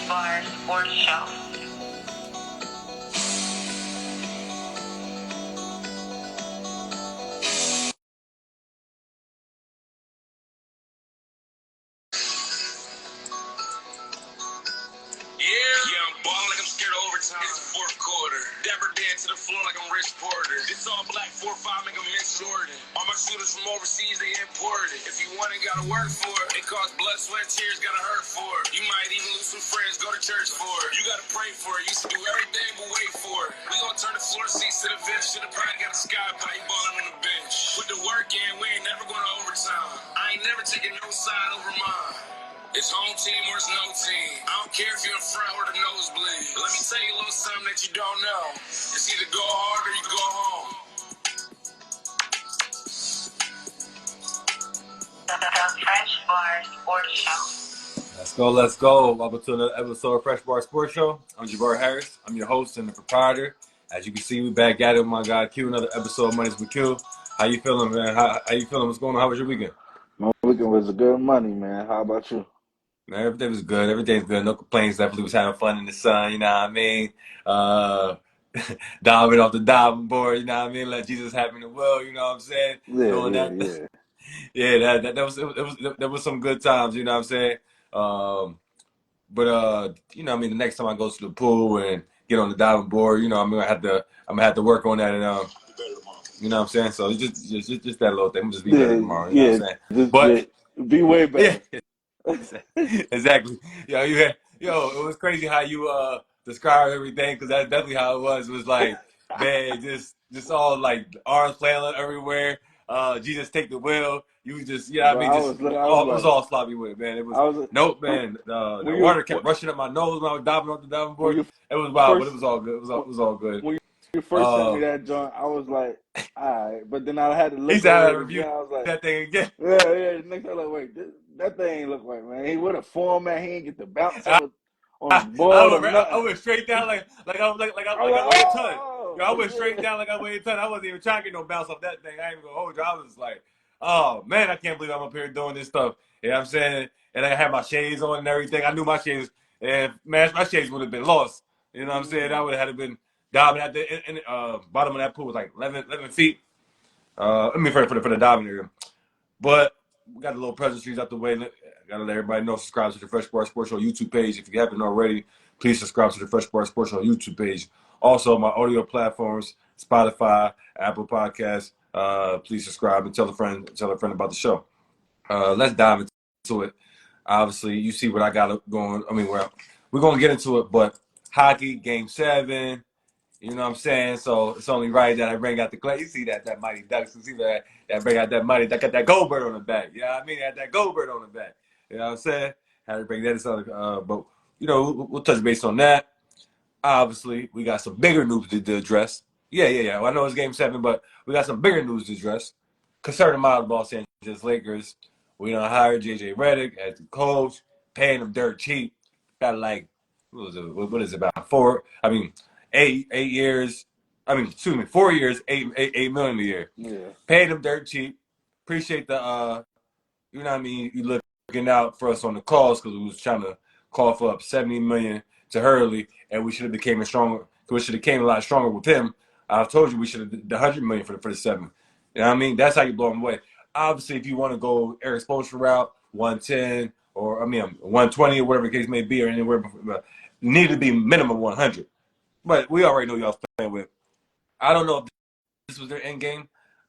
Bar Sports Show. Yeah, I'm ballin' like I'm scared of overtime. It's the fourth quarter. Dapper Dan to the floor like I'm Rich Porter. This all black 4-5 make 'em miss Jordan. All my shooters from overseas, they imported. If you want it, gotta work for it. It costs blood, sweat, tears, gotta hurt for it. You might even lose some friends, go to church for it. You gotta pray for it. You should do everything but wait for it. We gon' turn the floor seats to the bench. Should've probably got a sky pipe ballin' on the bench. Put the work in, we ain't never going to overtime. I ain't never taking no side over mine. It's home team or it's no team. I don't care if you're in front or the nosebleed. Let me tell you a little something that you don't know. It's either go hard or you go home. The Fresh Bar Sports Show. Let's go. Welcome to another episode of Fresh Bar Sports Show. I'm Jabbar Harris. I'm your host and the proprietor. As you can see, we back at it with my guy Q. Another episode of Mondays with Q. How you feeling, man? How you feeling? What's going on? How was your weekend? My weekend was a good money, man. How about you? Man, everything was good. Everything's good. No complaints. Definitely was having fun in the sun. You know what I mean? Diving off the diving board. You know what I mean? Let Jesus have in the will. You know what I'm saying? Doing that. Yeah. That was some good times. You know what I'm saying? But you know, what I mean, the next time I go to the pool and get on the diving board, you know, I'm gonna have to work on that, and you know what I'm saying. So it's just that little thing. I'm just be better tomorrow. You know what I'm saying? But be way better. Yeah, exactly. It was crazy how you described everything, because that's definitely how it was. It was like, man, just all like arms flailing everywhere. Jesus take the wheel. You just, you know what I mean, it was all sloppy with it, man. It was nope, man. The water kept rushing up my nose when I was diving off the diving board. It was wild, but it was all good. It was all good. When you first sent me that joint, I was like, all right, but then I had to look at it again. I was like, that thing again. Yeah. Next time, I was like, wait, that thing ain't look right, man. He would have formed, man. He ain't get the bounce on the board or nothing. I went straight down like I weighed a ton. I went straight down like I weighed a ton. I wasn't even trying to get no bounce off that thing. I ain't even gonna hold you. I was like, oh man, I can't believe I'm up here doing this stuff. You know what I'm saying? And I had my shades on and everything. I knew my shades, and man, my shades would have been lost. You know what I'm saying? I would have had to been diving at the bottom of that pool was like 11 feet. I mean, for the diving area. But we got the little pleasantries out the way. Gotta let everybody know, subscribe to the Fresh Bar Sports Show YouTube page. If you haven't already, please subscribe to the Fresh Bar Sports Show YouTube page. Also, my audio platforms, Spotify, Apple Podcasts. Please subscribe and tell a friend about the show. Let's dive into it. Obviously, you see what I got going. I mean, we're gonna get into it, but hockey, Game 7. You know what I'm saying? So it's only right that I bring out the clay. You see that Mighty Ducks. You see that bring out that Mighty Duck. Got that Goldberg on the back. You know what I mean? Had that Goldberg on the back. You know what I'm saying? Had to bring that. But, you know, we'll touch base on that. Obviously, we got some bigger news to address. Yeah. Well, I know it's Game 7, but we got some bigger news to address. Concerning my Los Angeles Lakers, we done hired J.J. Reddick as the coach, paying him dirt cheap. Got like, what is it, about 8 years. 4 years, $8 million a year. Yeah. Paid him dirt cheap. Appreciate the you know what I mean, you looking out for us on the calls, because we was trying to call for up $70 million to Hurley, and we should have became a lot stronger with him. I've told you we should have did the $100 million for the 7. You know what I mean? That's how you blow him away. Obviously, if you want to go Eric Spoelstra route, 110 or 120 or whatever the case may be, or anywhere, need to be minimum 100. But we already know y'all playing with. I don't know if this was their end game.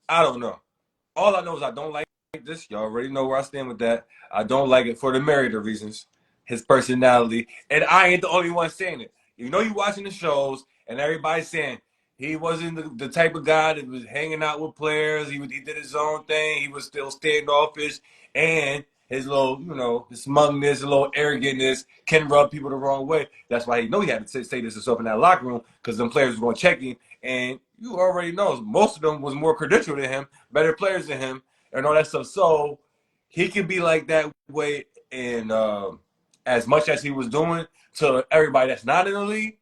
I don't know. All I know is I don't like this. Y'all already know where I stand with that. I don't like it for the myriad of reasons. His personality. And I ain't the only one saying it. You know, you watching the shows and everybody's saying he wasn't the type of guy that was hanging out with players. He did his own thing. He was still standoffish. And his little, his smugness, his little arrogantness can rub people the wrong way. That's why he had to say this himself in that locker room, because them players were going to check him. And you already know, most of them was more credentialed than him, better players than him, and all that stuff. So he can be like that way, and as much as he was doing to everybody that's not in the league.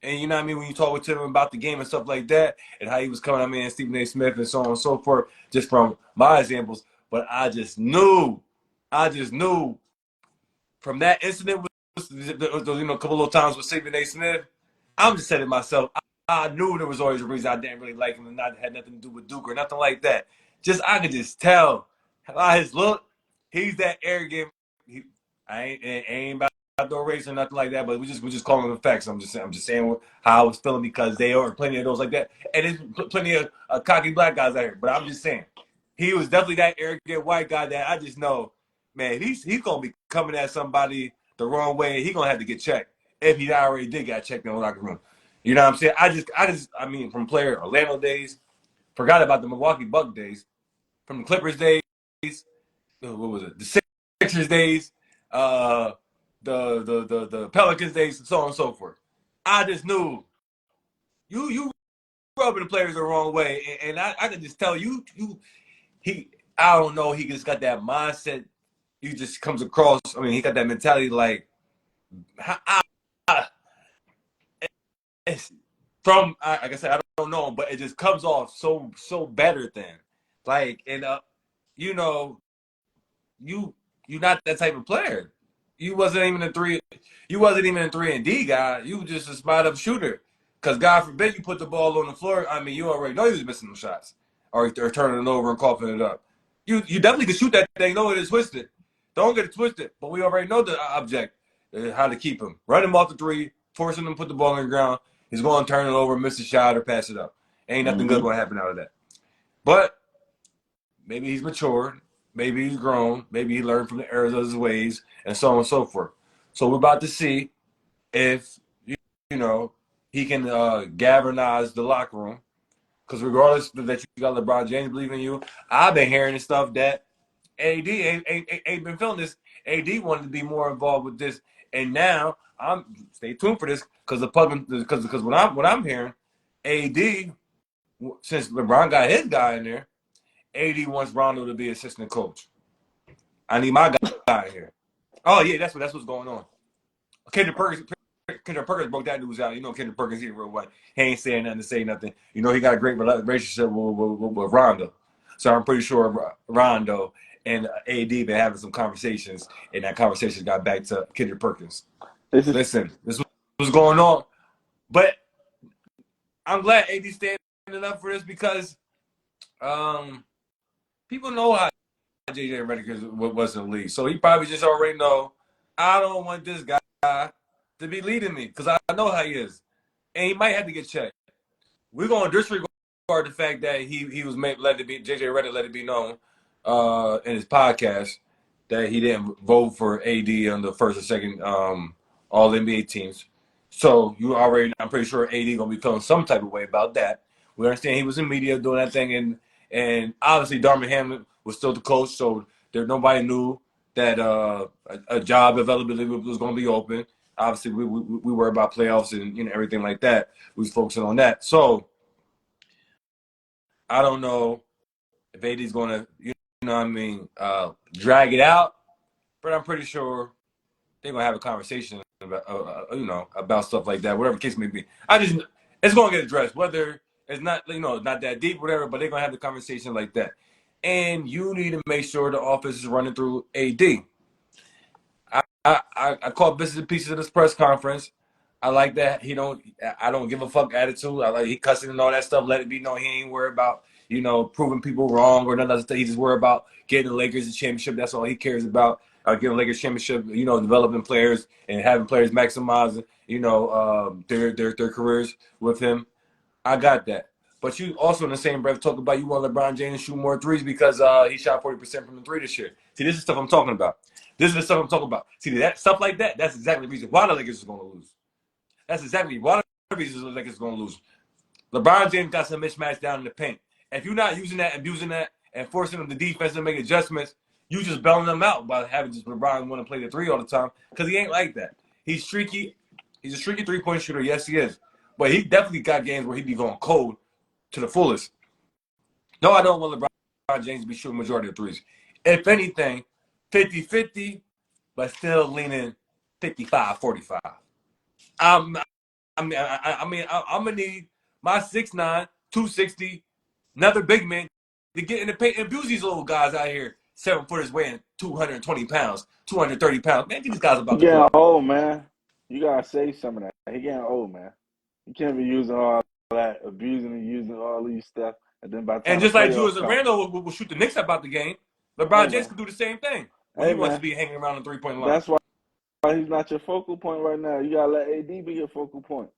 And you know what I mean, when you talk to him about the game and stuff like that, and how he was coming at me and Stephen A. Smith and so on and so forth, just from my examples. But I just knew from that incident a couple little times with Stephen A. Smith, I'm just saying to myself, I knew there was always a reason I didn't really like him, and not had nothing to do with Duke or nothing like that. Just I could just tell by his look, he's that arrogant. I ain't about no race or nothing like that, but we just calling the facts. I'm just saying how I was feeling because they are plenty of those like that, and there's plenty of cocky black guys out here. But I'm just saying, he was definitely that arrogant white guy that I just know, man, he's gonna be coming at somebody the wrong way. He gonna have to get checked if he already did get checked in the locker room. You know what I'm saying? I mean, from player Orlando days, forgot about the Milwaukee Buck days, from the Clippers days, what was it? The Sixers days, the Pelicans days, and so on and so forth. I just knew you rubbing the players the wrong way, and I could just tell he I don't know, he just got that mindset. He just comes across. I mean, he got that mentality like it's from like I said, I don't know him, but it just comes off so better than like and you know you're not that type of player. You wasn't even a three. You wasn't even a 3-and-D guy. You were just a spot up shooter. Because God forbid you put the ball on the floor. I mean, you already know you was missing them shots, or turning it over and coughing it up. You definitely can shoot that thing. Don't get it twisted. Don't get it twisted. But we already know the object, how to keep him. Run him off the three, forcing him to put the ball on the ground. He's going to turn it over, miss a shot, or pass it up. Ain't nothing good going to happen out of that. But maybe he's matured. Maybe he's grown. Maybe he learned from the errors of his ways, and so on and so forth. So we're about to see if you know he can galvanize the locker room. Because regardless that you got LeBron James believing in you, I've been hearing this stuff that AD ain't been feeling this. AD wanted to be more involved with this, and now I'm stay tuned for this because the public because what I'm hearing, AD since LeBron got his guy in there, AD wants Rondo to be assistant coach. I need my guy in here. Oh yeah, that's what's going on. Kendrick Perkins broke that news out. You know, Kendrick Perkins here real white. He ain't saying nothing to say nothing. You know, he got a great relationship with Rondo. So I'm pretty sure Rondo and AD been having some conversations, and that conversation got back to Kendrick Perkins. Listen, this was going on, but I'm glad AD standing up for this because people know how JJ Reddick was in the league, so he probably just already know I don't want this guy to be leading me because I know how he is, and he might have to get checked. We're going to disregard the fact that he was JJ Reddick let it be known in his podcast that he didn't vote for AD on the first or second All NBA teams. So I'm pretty sure AD gonna be feeling some type of way about that. We understand he was in media doing that thing, and obviously Darvin Ham was still the coach, so nobody knew that a job availability was going to be open. Obviously, we worry about playoffs and everything like that. We was focusing on that. So I don't know if AD's going to drag it out, but I'm pretty sure they're going to have a conversation about stuff like that, whatever the case may be. It's going to get addressed, whether it's not not that deep, whatever. But they're going to have the conversation like that, and you need to make sure the office is running through AD. I caught bits and pieces of this press conference. I like that I don't give a fuck attitude. I like he cussing and all that stuff. Let it be known he ain't worried about proving people wrong or none of that stuff. He just worried about getting the Lakers a championship. That's all he cares about. Getting the Lakers championship. Developing players and having players maximize their careers with him. I got that. But you also in the same breath talk about you want LeBron James to shoot more threes because he shot 40% from the three this year. See, this is stuff I'm talking about. This is the stuff I'm talking about. See, that stuff like that, that's exactly the reason why the Lakers are going to lose. That's exactly why the reason the Lakers are going to lose. LeBron James got some mismatch down in the paint. If you're not using that, abusing that, and forcing them the defense to make adjustments, you just bailing them out by having just LeBron want to play the three all the time because he ain't like that. He's streaky. He's a streaky three-point shooter. Yes, he is. But he definitely got games where he be going cold to the fullest. No, I don't want LeBron James to be shooting majority of threes. If anything, 50-50, but still leaning 55-45. I'm gonna need my 6'9", 260, another big man to get in the paint and abuse these little guys out here. 7-footers weighing 220 pounds, 230 pounds. Man, these guys are He about to getting blow. old, man. You gotta save some of that. He getting old, man. You can't be using all that, abusing and using all these stuff, and then by the And time the just like playoffs Julius come, Randle will shoot the Knicks about the game, hey LeBron James man, could do the same thing when hey he wants to man, be hanging around the 3-point line. that's why he's not your focal point right now. You gotta let AD be your focal point.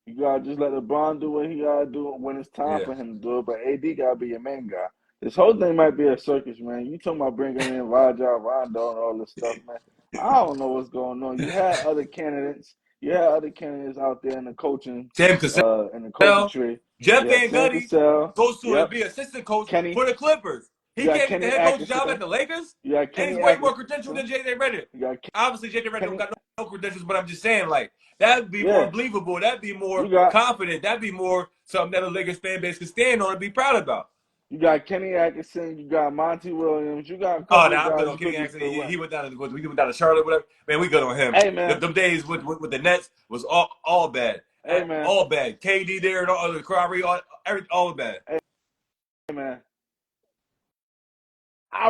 You gotta just let LeBron do what he gotta do when it's time Yeah. for him to do it. But AD gotta be your main guy. This whole thing might be a circus, man. You talking about bringing in Raja, Rondo, and all this stuff, man. I don't know what's going on. You had other candidates. You had other candidates out there in the coaching, Sam Cassell, in the coaching tree. Jeff Yeah, Van Sam Gundy Cassell. goes to Yep. be assistant coach Kenny. for the Clippers. You He got can't get the Kenny head coach job at Atkinson. the Lakers, You got and Kenny he's way more credentialed Atkinson. than J.J. Reddick. You got Obviously, J.J. Reddick don't Kenny. got no credentials, but I'm just saying, like, that'd be more Yeah. believable. That'd be You more got confident. That'd be more something that a Lakers fan base could stand on and be proud about. You got Kenny Atkinson. You got Monty Williams. You got a Oh, couple of now I'm good guys on you Kenny could Atkinson. still He win. went down to Charlotte, whatever. Man, we good on him. Hey man. Them days with the Nets was all bad. Hey man. All bad. KD there and all the Kyrie, all bad. Hey man.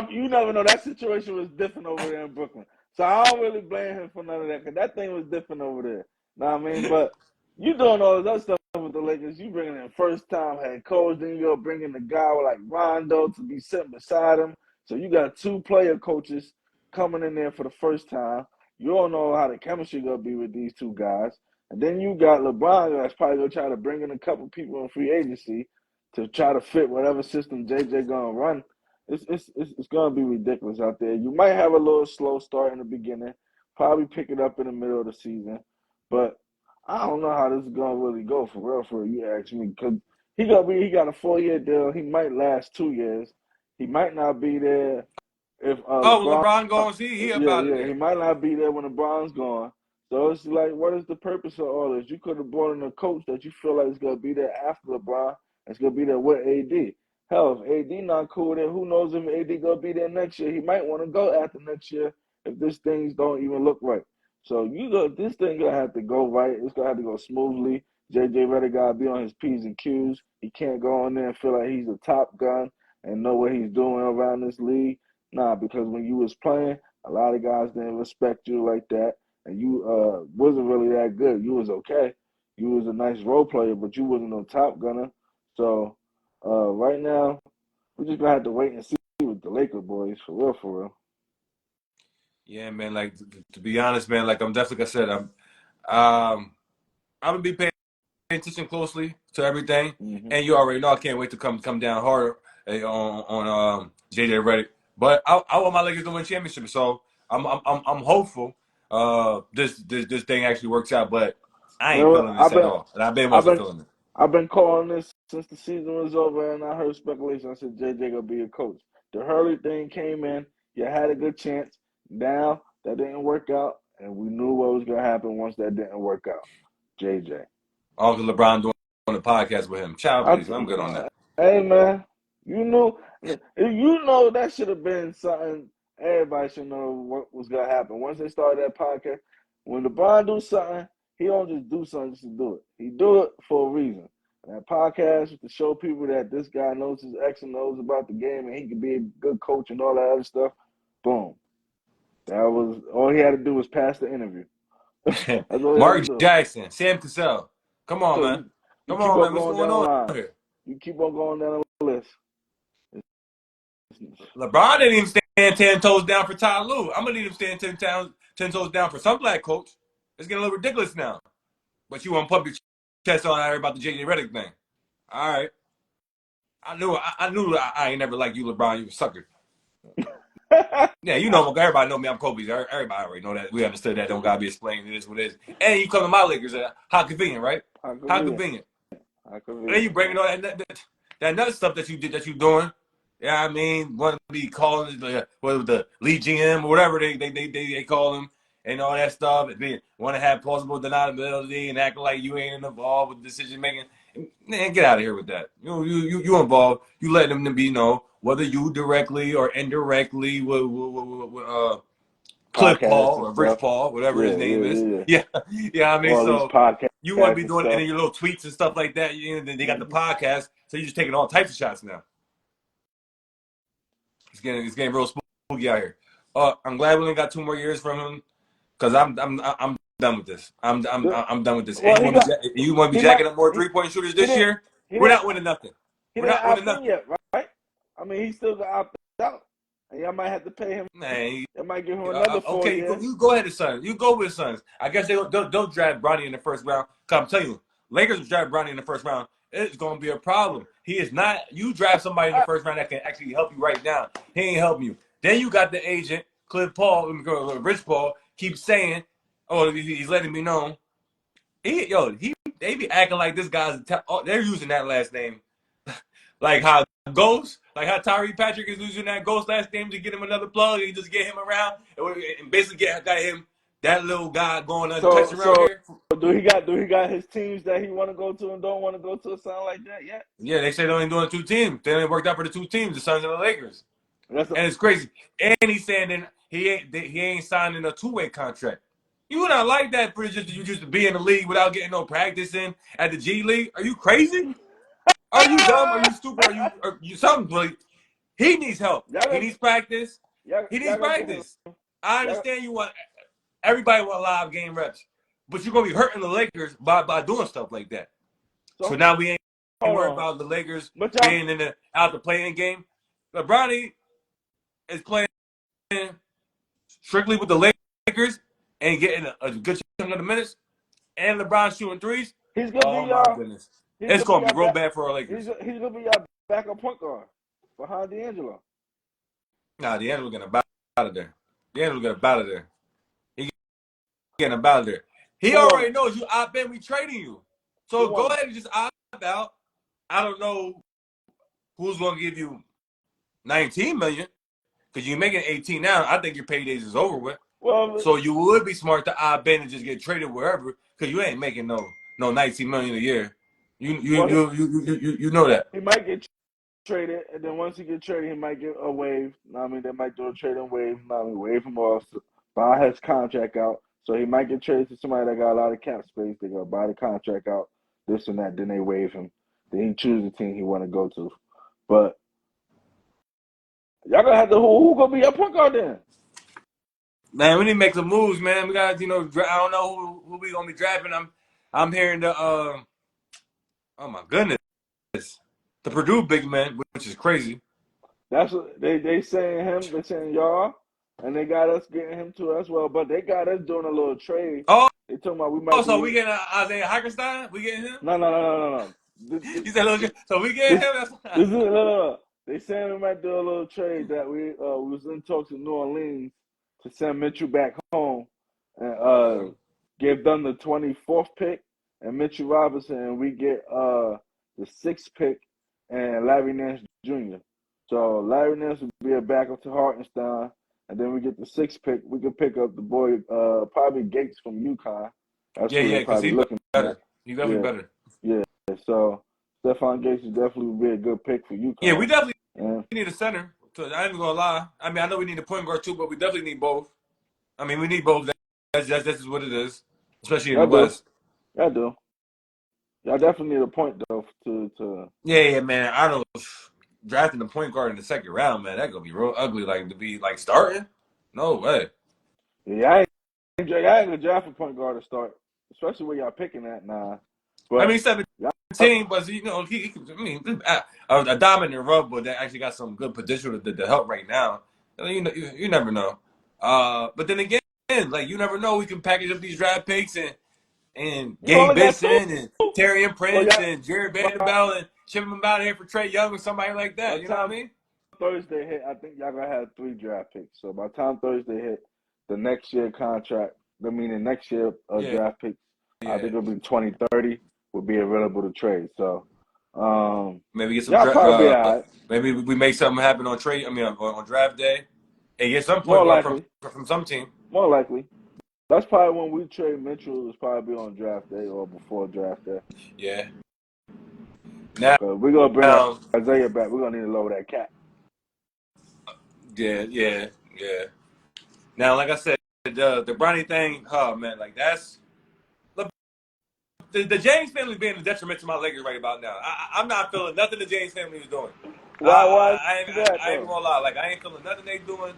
You never know. That situation was different over there in Brooklyn. So I don't really blame him for none of that because that thing was different over there. Know what I mean? But you doing all this other stuff with the Lakers. You bringing in first time head coach, then you're bringing a guy like Rondo to be sitting beside him. So you got two player coaches coming in there for the first time. You don't know how the chemistry gonna be with these two guys. And then you got LeBron that's probably gonna try to bring in a couple people in free agency to try to fit whatever system JJ gonna run. It's gonna be ridiculous out there. You might have a little slow start in the beginning, probably pick it up in the middle of the season, but I don't know how this is gonna really go for real. For you ask me, because he got a 4-year deal. He might last 2 years. He might not be there if Oh, LeBron. LeBron going, he up out of Yeah, he there. might not be there when LeBron's gone. So it's like, what is the purpose of all this? You could have brought in a coach that you feel like is gonna be there after LeBron. It's gonna be there with AD. Hell, if AD not cool, then who knows if AD gonna be there next year? He might want to go after next year if this things don't even look right. So this thing gonna have to go right. It's gonna have to go smoothly. JJ Redick gotta be on his P's and Q's. He can't go in there and feel like he's a top gun and know what he's doing around this league. Nah, because when you was playing, a lot of guys didn't respect you like that, and you wasn't really that good. You was okay. You was a nice role player, but you wasn't no top gunner. So right now, we're just gonna have to wait and see with the Laker boys for real, for real. Yeah, man. Like to be honest, man. Like I'm definitely, like I said, I'm gonna be paying attention closely to everything, Mm-hmm. and you already know I can't wait to come down harder on JJ Redick. But I want my Lakers to win championship, so I'm hopeful this thing actually works out. But I You ain't know what? feeling this at all, and I I've wasn't been feeling it. I've been calling this since the season was over, and I heard speculation. I said JJ gonna be a coach. The Hurley thing came in. You had a good chance. Now that didn't work out, and we knew what was gonna happen once that didn't work out. JJ. Uncle LeBron doing the podcast with him. Child, please, I'm good on that. Hey man, you know that should have been something. Everybody should know what was gonna happen once they started that podcast. When LeBron do something, he don't just do something just to do it. He do it for a reason. And that podcast was to show people that this guy knows his X and O's about the game, and he can be a good coach and all that other stuff. Boom. That was all he had to do was pass the interview. That's all he had to Mark do. Jackson, Sam Cassell. Come on, So man. you Come keep on, on man. What's going going down the on line. here? You keep on going down the list. LeBron didn't even stand 10 toes down for Ty Lue. I'm going to need him stand 10 toes down for some black coach. It's getting a little ridiculous now. But you want to pump your chest on out about the J.J. Reddick thing. All right. I knew I ain't never liked you, LeBron. You a sucker. Yeah, you know, everybody know me. I'm Kobe. Everybody already know that. We understood that. Don't got to be explained. It is what it is. And you come to my Lakers. How convenient, right? How How convenient. convenient. How And then you convenient, bringing man. all that nut stuff that you doing. Yeah, I mean, want to be calling the lead GM or whatever they call him and all that stuff. Want to have plausible deniability and act like you ain't involved with decision making. Man, get out of here with that. You involved. You let them be whether you directly or indirectly with Cliff Podcasts Paul and or Rich stuff. Paul, whatever his Yeah, name yeah, is. yeah, yeah. Yeah, yeah. I mean, All these so podcasts you want to be and doing it stuff. in your little tweets and stuff like that. They got the Mm-hmm. podcast, so you're just taking all types of shots now. It's getting real smooth Boogie out here. I'm glad we only got 2 more years from him because I'm done with this. I'm done with this. Well, And you want to be jacking up more 3-point shooters this year? We're not winning nothing. We're not winning nothing yet, right? I mean, he still got opted out, and y'all might have to pay him. Man, they might give him another 4 years. You go ahead, Suns. You go with Suns. I guess they'll draft Bronny in the first round. Cause I'm telling you, Lakers draft Bronny in the first round. It's gonna be a problem. He is not. You draft somebody in the first round that can actually help you right now. He ain't helping you. Then you got the agent, Cliff Paul, Rich Paul, keeps saying, "Oh, he's letting me know." They be acting like this guy's. They're using that last name, like how Ghost, like how Tyree Patrick is using that Ghost last name to get him another plug. And you just get him around and basically got him that little guy going untouched around here. Do he got his teams that he want to go to and don't want to go to? Something like that yet? Yeah, they say they're only doing 2 teams. They only worked out for the 2 teams, the Suns and the Lakers. And it's crazy. And he's saying that he ain't signing a 2-way contract. You would not like that for just to be in the league without getting no practice in at the G League? Are you crazy? Are you dumb? Are you stupid? Are you something, Blake? He needs help. He needs practice. He needs practice. I understand you want everybody want live game reps, but you're gonna be hurting the Lakers by doing stuff like that. So now we ain't worried about the Lakers being out the playing game. LeBron is playing strictly with the Lakers and getting a good chunk of the minutes, and LeBron shooting threes. He's gonna be my goodness. It's gonna be real bad for our Lakers. He's gonna be your backup point guard behind D'Angelo. Nah, D'Angelo getting about out of there. D'Angelo getting about out of there. He getting about out of there. He already knows you opt in, we trading you. So go ahead and just opt out. I don't know who's gonna give you $19 million because you're making 18 now. I think your paydays is over with. Well, so you would be smart to opt in and just get traded wherever because you ain't making no $19 million a year. You know that. He might get traded, and then once he gets traded, he might get a waive. I mean, they might do a trade and waive. I mean, waive him off, buy his contract out. So he might get traded to somebody that got a lot of cap space. They go buy the contract out, this and that. Then they waive him. Then he chooses the team he want to go to. But y'all gonna have to who gonna be your point guard then? Man, we need to make some moves, man. We got I don't know who we gonna be drafting. I'm hearing the oh my goodness, the Purdue big man, which is crazy. That's what they saying him. They saying y'all, and they got us getting him to as well. But they got us doing a little trade. Oh, they talking about we might. So we getting Isaiah Hartenstein? We getting him? No. You said so we getting him? No. They saying we might do a little trade that we was in talks with New Orleans to send Mitchell back home and give them the 24th pick and Mitchell Robinson, and we get the 6th pick and Larry Nance Jr. So Larry Nance would be a backup to Hartenstein, and then we get the 6th pick. We could pick up the boy, probably Gates from UConn. That's because he's looking better. He's definitely better. Yeah, so Stephon Gates would definitely be a good pick for UConn. Yeah, we definitely need a center. So I ain't gonna lie. I mean, I know we need a point guard too, but we definitely need both. I mean, we need both. That's just what it is, especially in the West. I do. Y'all definitely need a point though to. Yeah, man. I don't drafting the point guard in the second round, man. That gonna be real ugly. Like to be like starting. No way. Yeah, I ain't gonna draft a point guard to start, especially where y'all picking at now. But I mean, 17, but he a dominant rubber that actually got some good potential to help right now. You never know. But then again, like you never know. We can package up these draft picks and Gabe Benson and Terry Prince and Jared Vanderbilt and ship them out of here for Trey Young or somebody like that. You know what I mean? Thursday hit, I think y'all gonna have 3 draft picks. So by the time Thursday hit, the next year contract, next year draft picks, I think it'll be 2030 will be available to trade. So maybe get some maybe we make something happen on trade. I mean on draft day and get some point from some team. More likely. That's probably when we trade Mitchell. Is probably on draft day or before draft day. Yeah. Now we're gonna bring Isaiah back. We're gonna need to lower that cap. Yeah. Now, like I said, the Bronny thing, man, like that's the James family being a detriment to my Lakers right about now. I'm not feeling nothing the James family is doing. Why? I ain't gonna lie. Like I ain't feeling nothing they doing.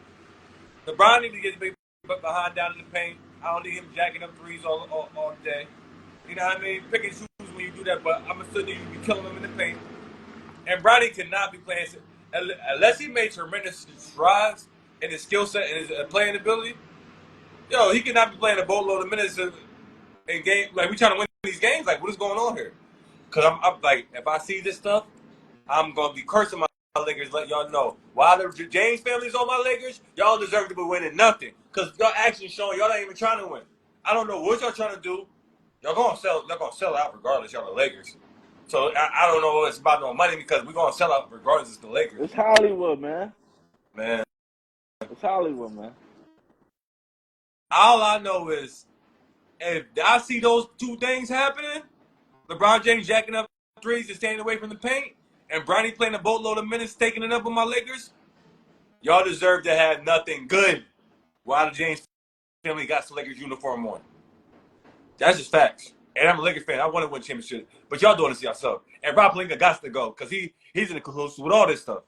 LeBron needs to get big behind down in the paint. I don't need him jacking up threes all day. You know what I mean? Pick and choose when you do that, but I'm still need you to be killing him in the paint. And Bronny cannot be playing unless he made tremendous strides in his skill set and his playing ability. Yo, he cannot be playing a boatload of minutes in game. Like we trying to win these games. Like what is going on here? Because I'm like, if I see this stuff, I'm gonna be cursing my Lakers. Let y'all know. While the James family's on my Lakers, y'all deserve to be winning nothing. Because y'all actions showing y'all not even trying to win. I don't know what y'all trying to do. Y'all gonna sell out regardless. Y'all the Lakers. So I don't know if it's about no money because we're gonna sell out regardless. It's the Lakers. It's Hollywood, man. Man, It's Hollywood, man. all I know is if I see those two things happening, LeBron James jacking up threes and staying away from the paint, and Bronny playing a boatload of minutes, taking it up on my Lakers, y'all deserve to have nothing good while the James family got the Lakers uniform on. That's just facts. And I'm a Lakers fan. I want to win championship. But y'all doing this to yourself. And Rob Pelinka got to go because he's in the cahoots with all this stuff.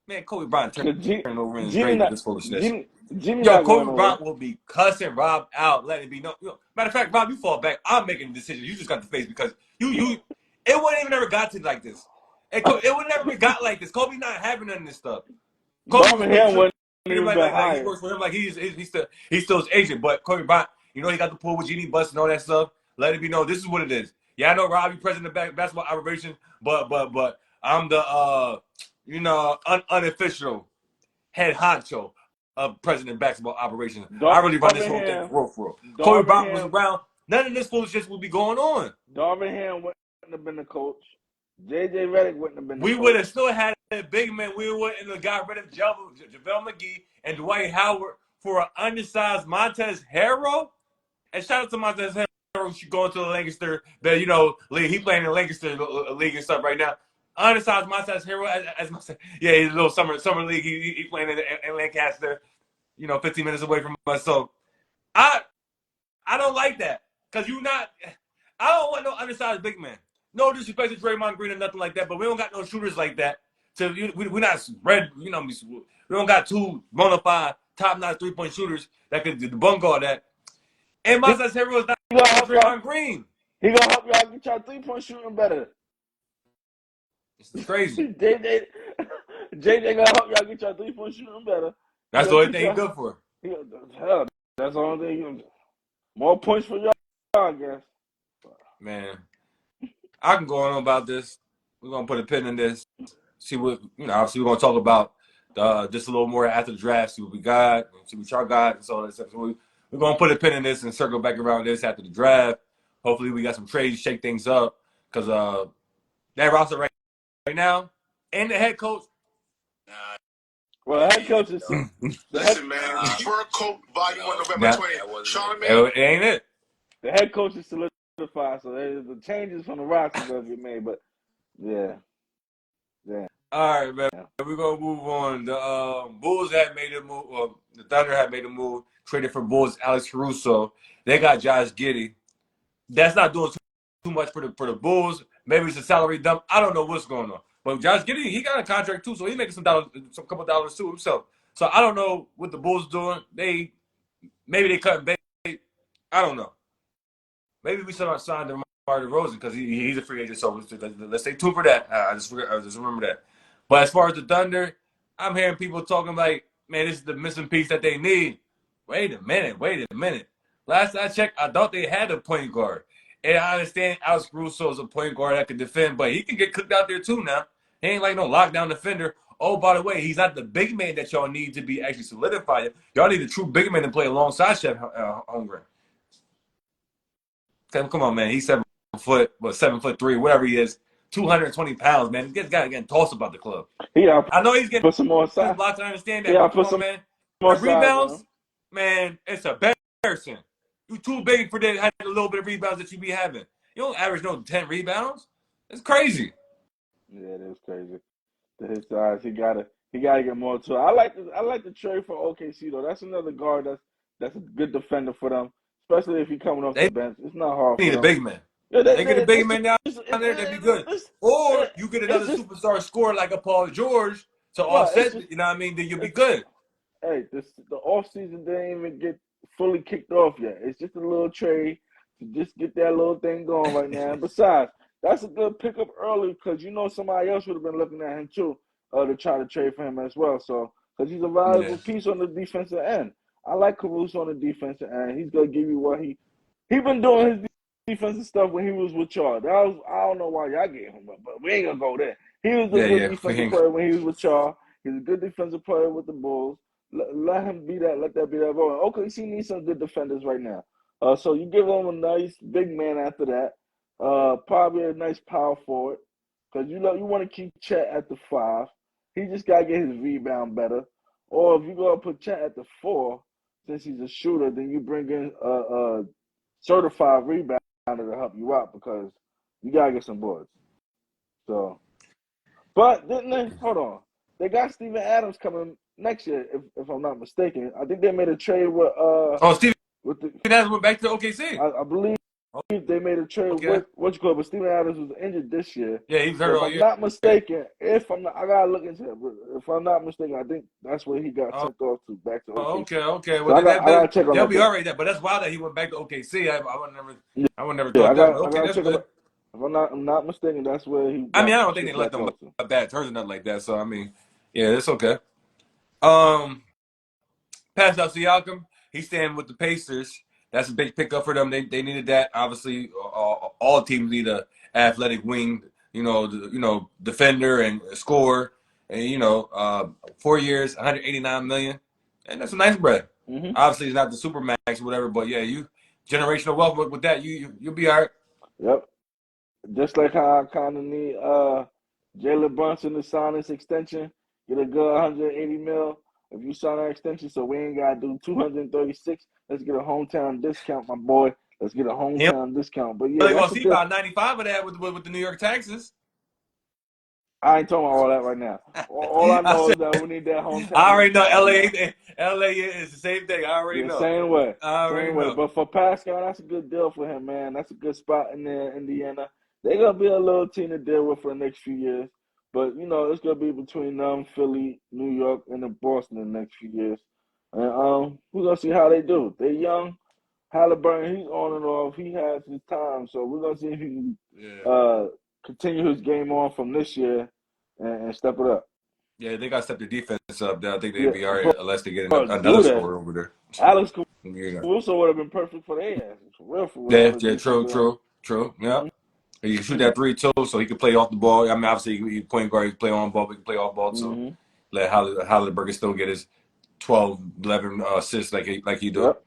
Man, Kobe Bryant turning over in his grave with this foolishness. Yo, Kobe Bryant will be cussing Rob out, letting it be no. Matter of fact, Rob, you fall back. I'm making the decision. You just got the face because you it wouldn't even ever got to like this. It would never got like this. Kobe not having none of this stuff. Kobe was like he works for him like he's still his agent. But Kobe Bryant, you know, he got the pool with Genie Bus and all that stuff. Let it be known. This is what it is. Yeah, I know Rob, you president of basketball operation, but I'm the unofficial head honcho of president of basketball operations. I really run this whole thing for real. Kobe Bryant was around. None of this foolishness would be going on. Darvin Ham wouldn't have been the coach. JJ Reddick wouldn't have been the coach. We would have still had a big man. We wouldn't have got rid of JaVale McGee and Dwight Howard for an undersized Montez Harrell. And shout out to Montez Harrell. She's going to the Lancaster, league. He playing in the Lancaster league and stuff right now. Undersized Montez Harrell, he's a little summer league. He playing in Lancaster, 15 minutes away from us. So I don't like that because I don't want no undersized big man. No disrespect to Draymond Green or nothing like that, but we don't got no shooters like that. So we're not spread. We don't got two bona fide top-notch three-point shooters that could debunk all that. And Montez Harrell is not Draymond Green. He gonna help y'all get y'all three-point shooting better. It's crazy. JJ gonna help y'all get y'all three-point shooting better. That's the only thing he's good for. Hell, that's the only thing. More points for y'all, I guess. Man, I can go on about this. We're gonna put a pin in this. See what obviously we're gonna talk about just a little more after the draft. See what we got. See what y'all got and so on and so forth. We're gonna put a pin in this and circle back around this after the draft. Hopefully, we got some trades, shake things up because that roster right now and the head coach. Well, the head coach is. Listen, man. Fur coat volume 1 November 20th. Charlamagne. It ain't it. The head coach is solidified, so there's the changes from the roster that be made. But yeah. All right, man. We're gonna move on. The Bulls had made a move. The Thunder had made a move. Traded for Bulls Alex Caruso. They got Josh Giddey. That's not doing too much for the Bulls. Maybe it's a salary dump. I don't know what's going on. But Josh Giddey, he got a contract too, so he's making some couple dollars too himself. So I don't know what the Bulls doing. Maybe they cut bait. I don't know. Maybe we should have signed DeMar DeRozan because he's a free agent. So let's stay tuned for that. I just remember that. But as far as the Thunder, I'm hearing people talking like, man, this is the missing piece that they need. Wait a minute. Last I checked, I thought they had a point guard. And I understand Alex Caruso is a point guard that can defend, but he can get cooked out there too now. He ain't like no lockdown defender. Oh, by the way, he's not the big man that y'all need to be actually solidified. Y'all need a true big man to play alongside Chef Holmgren. Come on, man. He's 7'3", whatever he is. 220 pounds, man. This guy getting tossed about the club. Yeah, I know he's getting put some more size. Blocks. I understand that. Yeah, put some man. more Rebounds, man. It's embarrassing. You too big for that. Had a little bit of rebounds that you be having. You don't average no 10 rebounds. It's crazy. Yeah, it is crazy. To his size, he gotta get more to it. I like the trade for OKC though. That's another guard that's a good defender for them, especially if he's coming off the bench. It's not hard. They need a big man. Yeah, they get a big man down there, that'd be good. Or you get another superstar scorer like a Paul George to offset. You know what I mean? Then you'll be good. hey, the off season didn't even get fully kicked off yet. It's just a little trade to just get that little thing going right now. And besides, that's a good pickup early because you know somebody else would have been looking at him too to try to trade for him as well. So because he's a valuable piece on the defensive end. I like Caruso on the defensive end. He's gonna give you what he been doing his defensive stuff when he was with y'all. That was I don't know why y'all gave him up, but we ain't gonna go there. He was a good defensive player when he was with y'all. He's a good defensive player with the Bulls. Let him be that. Let that be that role. OKC needs some good defenders right now. So you give him a nice big man after that. Probably a nice power forward because you want to keep Chet at the 5. He just gotta get his rebound better. Or if you go and put Chet at the 4, since he's a shooter, then you bring in a certified rebounder to help you out because you gotta get some boards. So, but didn't they? Hold on, they got Steven Adams coming next year, if I'm not mistaken. I think they made a trade with Steven Adams went back to OKC. I believe they made a trade with what you call it, but Steven Adams was injured this year. Yeah, he was hurt all year. If I'm not mistaken, I gotta look into it. But if I'm not mistaken, I think that's where he got sent off to back to OKC. Okay. Well, so I gotta check on that. They'll be all right. But that's why that he went back to OKC. I would never thought I that. Okay, that's good. If I'm not mistaken, that's where he. I mean, I don't think they left them bad turns or nothing like that. So I mean, yeah, it's okay. Pascal Siakam, he's staying with the Pacers. That's a big pickup for them. They needed that. Obviously, all teams need a athletic wing, defender and scorer. And 4 years, 189 million, and that's a nice bread. Mm-hmm. Obviously, it's not the super max or whatever, but yeah, you generational wealth with that, you'll be all right. Yep. Just like how I kind of need Jalen Brunson to sign this extension, get a good 180 mil. If you sign that extension, so we ain't got to do 236. Let's get a hometown discount, my boy. Let's get a hometown discount. But yeah, they're going to see about 95 of that with the New York taxes. I ain't talking about all that right now. All I know is that we need that hometown. I already know LA is the same thing. I already know. Same way. I already know. But for Pascal, that's a good deal for him, man. That's a good spot in there, Indiana. They're going to be a little team to deal with for the next few years. But, it's going to be between them, Philly, New York, and then Boston in the next few years. And we're going to see how they do. They're young. Halliburton, he's on and off. He has his time. So we're going to see if he can continue his game on from this year and step it up. Yeah, they got to step the defense up. I think they'd be all right unless they get another scorer over there. Alex Caruso would have been perfect for their asses. For real. Yeah, true. Yeah. He can shoot that 3 too, so he can play off the ball. I mean, obviously, he's point guard. He can play on ball, but he can play off ball too. Let Halliburton still get his 12, 11 assists like he do. Yep.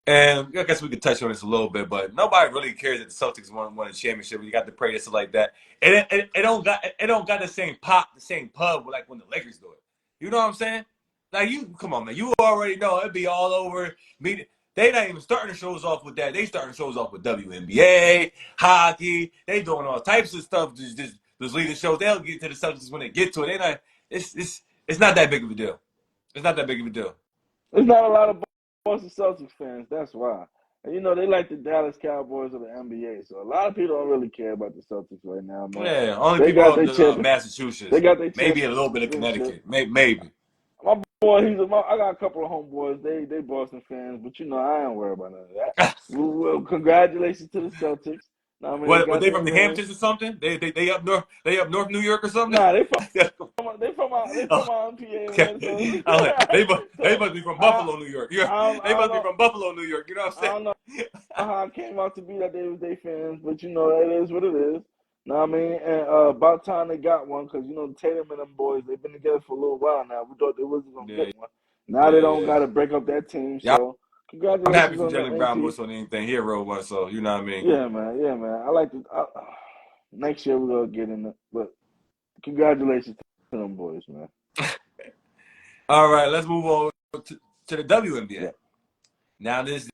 And I guess we could touch on this a little bit, but nobody really cares that the Celtics won a championship. You got to pray this like that. It don't got the same pop, the same pub like when the Lakers do it. You know what I'm saying? Like come on, man. You already know it'd be all over. They not even starting the shows off with that. They starting shows off with WNBA, hockey. They doing all types of stuff. Just leading shows. They'll get to the Celtics when they get to it. It's not that big of a deal. It's not that big of a deal. There's not a lot of Boston Celtics fans. That's why. And they like the Dallas Cowboys of the NBA. So a lot of people don't really care about the Celtics right now, man. Yeah, only people in Massachusetts. They got maybe a little bit of Connecticut. Maybe. My boy, I got a couple of homeboys. They Boston fans, but I ain't worried about none of that. Well, congratulations to the Celtics. I mean, were they from the Hamptons or something? They up north? They up North New York or something? Nah, they from out PA. Okay. They must be from Buffalo, New York. They must be from Buffalo, New York. You know what I'm saying? I don't know how it came out to be that they was their fans, but it is what it is. Know what I mean? And about time they got one because Tatum and them boys, they've been together for a little while now. We thought they wasn't gonna get one. Now they don't got to break up that team. So congratulations. I'm happy for Jalen Brown was on anything. He wrote one, so you know what I mean. Yeah, man. I like to. Next year we're gonna get in it, but congratulations to them boys, man. All right, let's move on to the WNBA. Yeah. Now this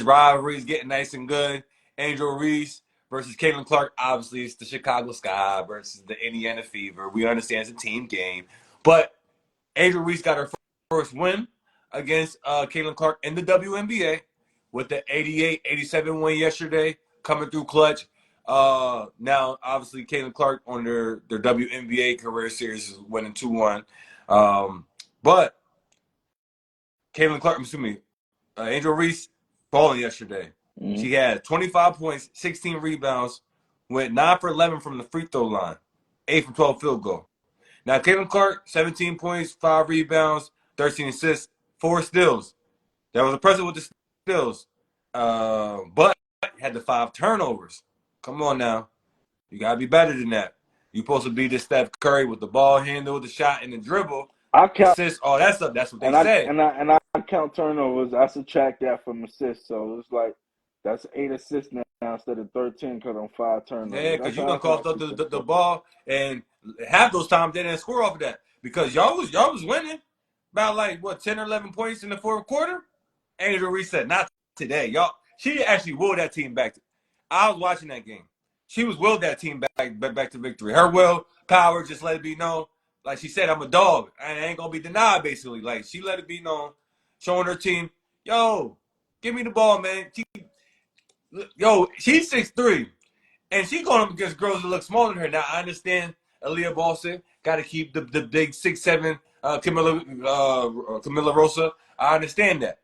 rivalry is getting nice and good. Angel Reese versus Caitlin Clark. Obviously, it's the Chicago Sky versus the Indiana Fever. We understand it's a team game. But Angel Reese got her first win against Caitlin Clark in the WNBA with the 88-87 win yesterday, coming through clutch. Now, obviously, Caitlin Clark on their WNBA career series is winning 2-1. But Caitlin Clark, Angel Reese balling yesterday. Mm-hmm. She had 25 points, 16 rebounds, went 9 for 11 from the free throw line, 8 from 12 field goal. Now, Caitlin Clark, 17 points, 5 rebounds, 13 assists, 4 steals. That was impressive with the steals. But had the 5 turnovers. Come on now. You got to be better than that. You're supposed to be this Steph Curry with the ball handle, the shot, and the dribble, I count assists, all that stuff. That's what they and I said. and I and I count turnovers. I subtract that from assists, so it's like that's 8 assists now instead of 13 because I'm 5 Yeah, turnovers. because That's you how done I cost up the ball, and half those times they didn't score off of that because y'all was winning about like what 10 or 11 points in the fourth quarter. Angel Reese said, "Not today, y'all." She actually willed that team back. I was watching that game. She was willed that team back to victory. Her will power just let it be known. Like she said, "I'm a dog. I ain't gonna be denied." Basically, like she let it be known, showing her team, "Yo, give me the ball, man." She's 6'3". And she going up against girls that look smaller than her. Now, I understand Aaliyah Boston got to keep the big 6'7" Camilla Rosa. I understand that.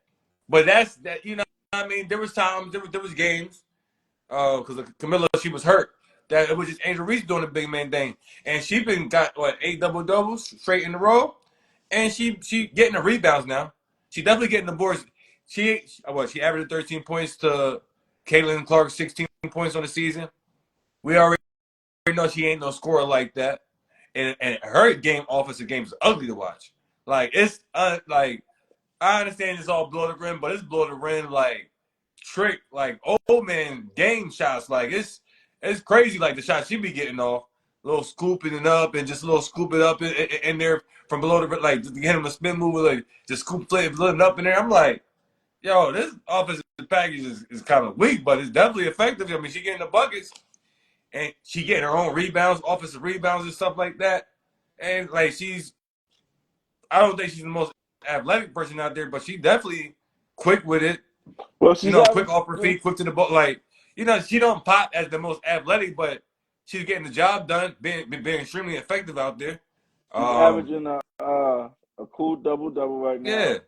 But that's that. You know what I mean? There was times, there was games, because Camilla, she was hurt. That it was just Angel Reese doing the big man thing. And she been got, 8 double-doubles straight in a row. And she getting the rebounds now. She definitely getting the boards. She averaged 13 points to Caitlin Clark, 16 points on the season. We already know she ain't no scorer like that. And her offensive game is ugly to watch. Like it's like I understand it's all below the rim, but it's below the rim like trick, like old man game shots. Like it's crazy. Like the shots she be getting off, little scooping it up and just a little scoop it up in there from below the rim, like to get him a spin move, like just scoop flip up in there. I'm like, yo, this offensive package is kind of weak, but it's definitely effective. I mean, she getting the buckets. And she getting her own rebounds, offensive rebounds and stuff like that. And like I don't think she's the most athletic person out there, but she definitely quick with it. Well, You she's know, quick averaging. off her feet, quick to the ball. Like she don't pop as the most athletic, but she's getting the job done, being extremely effective out there. She's averaging a cool double right now. Yeah.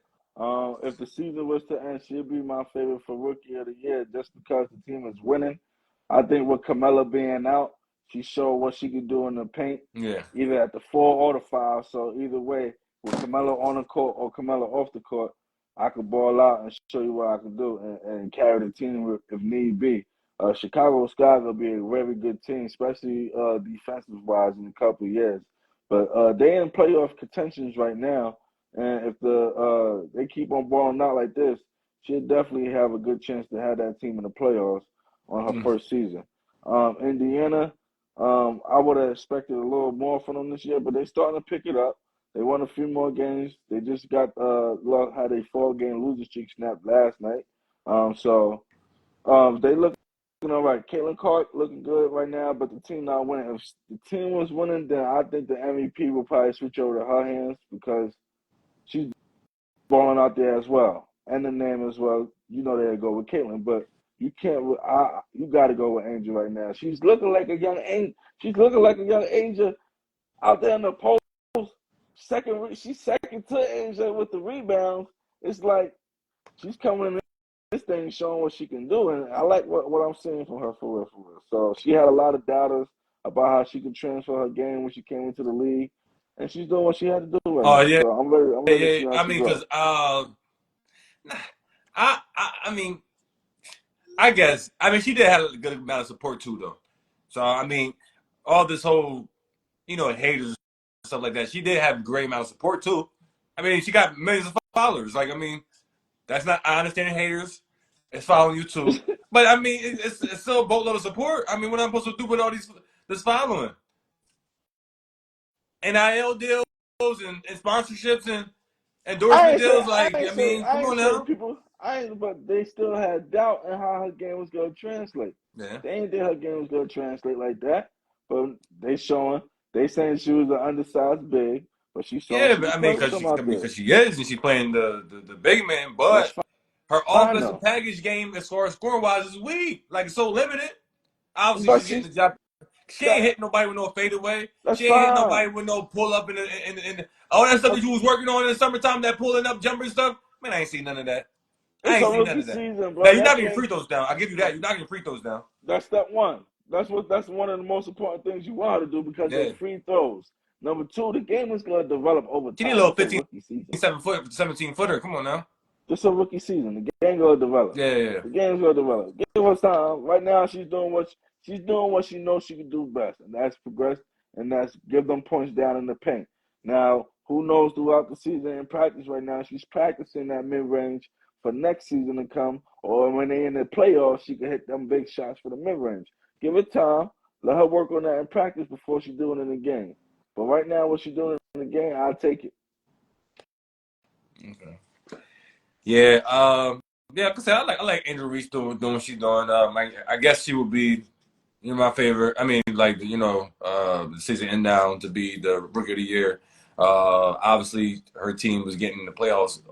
If the season was to end, she'd be my favorite for rookie of the year just because the team is winning. I think with Camilla being out, she showed what she could do in the paint, Yeah. either at the 4 or the 5. So either way, with Camilla on the court or Camilla off the court, I could ball out and show you what I can do and carry the team if need be. Chicago Sky will be a very good team, especially defensive wise in a couple of years. But they in playoff contentions right now, and if they keep on balling out like this, she'll definitely have a good chance to have that team in the playoffs on her first season. Indiana, I would have expected a little more from them this year, but they're starting to pick it up. They won a few more games. They just got had a 4-game losing streak snapped last night. They look all right. Caitlin Clark looking good right now, but the team not winning. If the team was winning, then I think the MVP will probably switch over to her hands because she's balling out there as well, and the name as well. You know they'll go with Caitlin, but you can't. You got to go with Angel right now. She's looking like a young Angel. She's looking like a young Angel out there in the post. She's second to Angel with the rebounds. It's like she's coming in this thing showing what she can do, and I like what I'm seeing from her for real. So she had a lot of doubters about how she could transfer her game when she came into the league, and she's doing what she had to do right Oh now. yeah, So I'm ready to yeah. see how I she mean, goes. because I mean, I guess she did have a good amount of support too, though. So I mean, all this whole haters and stuff like that. She did have a great amount of support too. I mean, she got millions of followers. Like, I mean, that's not. I understand haters. It's following you too, but I mean, it's still a boatload of support. I mean, what I'm supposed to do with all this following? NIL deals and sponsorships and endorsement deals. Like, I mean, I come ain't on say now. people, but they still had doubt in how her game was going to translate. Yeah. They ain't think her game was going to translate like that, but they saying she was an undersized big, but she's showing Yeah, she but could I mean, play with them out there. because she is, and she's playing the big man. That's But her fine offensive though. package game, as far as scoring wise, is weak. Like, it's so limited. Obviously, But she's getting she's the job. She ain't hitting nobody with no fadeaway. That's She ain't hitting fine. nobody with no pull up in all that stuff that you was working on in the summertime, that pulling up jumper stuff. Man, I ain't seen none of that. I It's ain't a seen none rookie of that. season, Now bro. you're That not getting can't. free throws down. I give you that. You're not getting free throws down. That's step one. That's one of the most important things you want to do because Yeah. they're free throws. Number two, the game is going to develop over She need a time. little It's a 15, rookie season. 17 footer. Come on now. It's a rookie season. The game going to develop. Yeah. The game's going to develop. Give her time. Right now, she's doing what she knows she can do best, and that's progress, and that's give them points down in the paint. Now, who knows throughout the season in practice right now, she's practicing that mid range for next season to come, or when they in the playoffs, she can hit them big shots for the mid range. Give her time. Let her work on that in practice before she do it in the game. But right now, what she's doing in the game, I'll take it. Okay. Yeah. Yeah. Cause I like Angel Reese doing what she's doing. I guess she would be my favorite. I mean, like the season end down to be the rookie of the year. Obviously, her team was getting in the playoffs.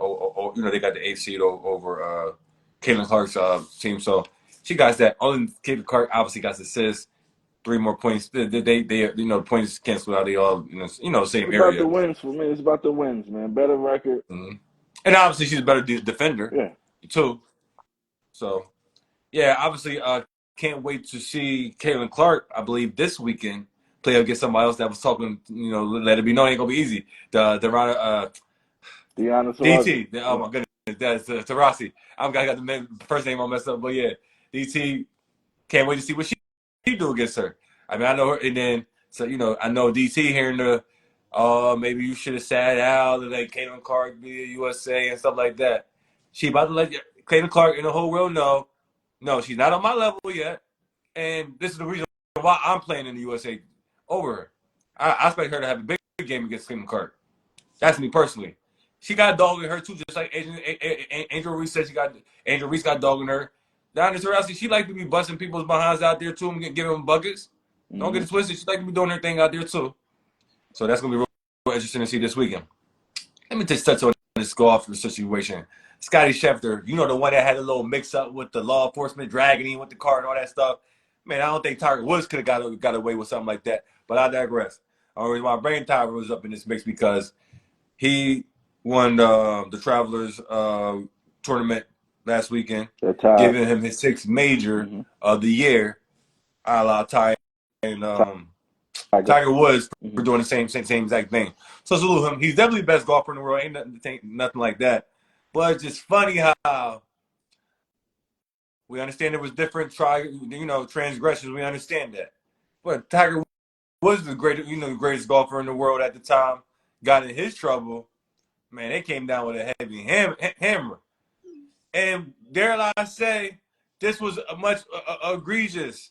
They got the eighth seed over Caitlin Clark's team, so she got that. Only Caitlin Clark obviously got assists, 3 more points. The points canceled out. They all same It's about the area. wins for me. It's about the wins, man. Better record. Mm-hmm. And obviously, she's a better defender Yeah. too. So yeah, obviously, can't wait to see Caitlin Clark. I believe this weekend play against somebody else that was talking. Let it be known it ain't gonna be easy. The Deanna Taurasi. DT. Oh my goodness, that's Tarasi. I got the first name all messed up, but yeah, DT. Can't wait to see what she do against her. I mean, I know her, and then I know DT hearing the, maybe you should have sat out and let Caitlin Clark be a USA and stuff like that. She about to let Caitlin Clark and the whole world know. No, she's not on my level yet, and this is the reason why I'm playing in the USA over her. I expect her to have a big game against Caitlin Clark. That's me personally. She got dog in her too, just like Angel Reese said. Angel Reese got dog in her. Down in Taurasi, she like to be busting people's behinds out there too and giving them buckets. Don't get it twisted. She like to be doing her thing out there too. So that's gonna be real interesting to see this weekend. Let me just touch on this golf situation. Scotty Schefter, the one that had a little mix up with the law enforcement dragging him with the car and all that stuff. Man, I don't think Tiger Woods could have got away with something like that. But I digress. The only reason why Brain Tiger was up in this mix because he won the Travelers tournament last weekend, giving him his 6th major of the year, a la Ty and Tiger Woods for doing the same exact thing. So salute him. He's definitely the best golfer in the world. Ain't nothing like that. But it's just funny how we understand there was different transgressions. We understand that. But Tiger was the greatest golfer in the world at the time. Got in his trouble. Man, they came down with a heavy hammer. And dare I say, this was a much egregious.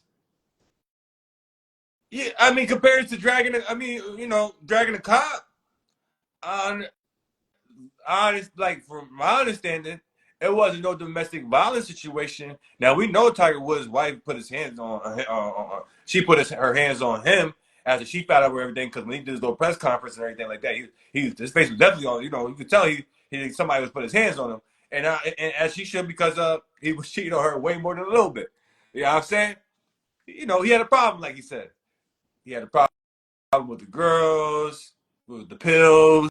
Yeah, I mean, compared to dragging a cop. From my understanding, it wasn't no domestic violence situation. Now we know Tiger Woods' wife put his hands she put her hands on him after she found out over everything because when he did his little press conference and everything like that, his face was definitely on. You could tell somebody was put his hands on him, and as she should because he was cheating on her way more than a little bit. You know what I'm saying? He had a problem, like he said. He had a problem with the girls, with the pills,